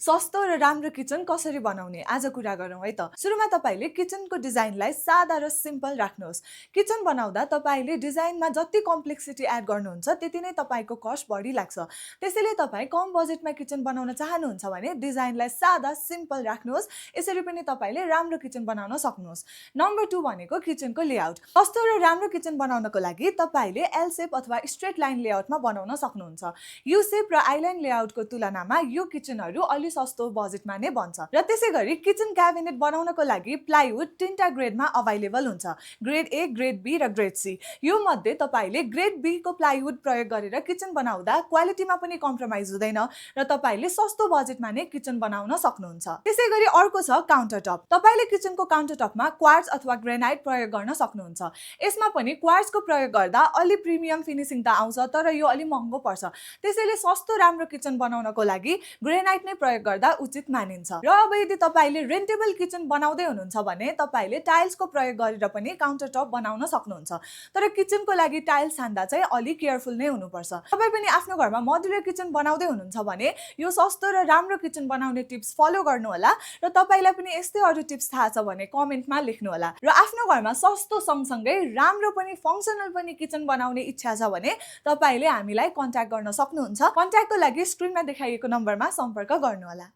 सस्तो र राम्रो किचन कसरी बनाउने आज कुरा गरौँ है त। सुरुमा तपाईले किचनको डिजाइनलाई सादा र सिम्पल राख्नुहोस्। किचन बनाउँदा तपाईले डिजाइनमा जति कम्प्लेक्सिटी एड गर्नुहुन्छ त्यति नै तपाईको कस्ट बढी लाग्छ। त्यसैले तपाई कम बजेटमा किचन बनाउन चाहनुहुन्छ भने डिजाइनलाई सादा सिम्पल राख्नुहोस्। यसरी पनि तपाईले राम्रो किचन बनाउन सक्नुहोस्। नम्बर 2 भनेको किचनको लेआउट। सस्तो र राम्रो किचन बनाउनको लागि तपाईले एल शेप अथवा स्ट्रेट लाइन लेआउटमा बनाउन सक्नुहुन्छ। यू शेप र आइलाइन लेआउटको तुलनामा यो किचनहरु अलि सस्तो बजेटमा नै बन्छ। र त्यसैगरी किचन क्याबिनेट बनाउनको लागि प्लाइवुड तीनटा ग्रेडमा अवेलेबल हुन्छ। ग्रेड ए, ग्रेड बी र ग्रेड सी। यो मध्ये तपाईले ग्रेड बी को प्लाइवुड प्रयोग गरेर किचन बनाउँदा क्वालिटीमा पनि कम्प्रोमाइज हुँदैन र तपाईले सस्तो बजेटमा नै किचन बनाउन सक्नुहुन्छ। त्यसैगरी अर्को छ काउन्टर टप। तपाईले किचनको काउन्टर टपमा क्वार्ट्ज अथवा ग्रेनाइट प्रयोग गर्न सक्नुहुन्छ। यसमा पनि क्वार्ट्जको प्रयोग गर्दा अलि प्रिमियम फिनिशिङ त आउँछ तर यो अलि महँगो पर्छ। त्यसैले सस्तो राम्रो किचन बनाउनको लागि ग्रेनाइट नै प्रयोग गर्दा उचित मानिन्छ। र अब यदि तपाईले रेन्टेबल किचन बनाउँदै हुनुहुन्छ भने तपाईले टाइल्सको प्रयोग गरेर पनि काउन्टर टप बनाउन सक्नुहुन्छ। तर किचनको लागि टाइल्स हान्दा चाहिँ अलि केयरफुल नै हुनुपर्छ। तपाई पनि आफ्नो घरमा मोडुलर किचन बनाउँदै हुनुहुन्छ भने यो सस्तो र राम्रो किचन बनाउने टिप्स फलो गर्नु होला र तपाईलाई पनि यस्तै अरु टिप्स थाहा छ भने कमेन्टमा लेख्नु होला। र आफ्नो घरमा सस्तो सँगसँगै राम्रो पनि फंक्सनल पनि किचन बनाउने इच्छा छ भने तपाईले हामीलाई कन्ट्याक्ट गर्न सक्नुहुन्छ। कन्ट्याक्टको लागि स्क्रिनमा देखाइएको नम्बरमा सम्पर्क गर्नु होला।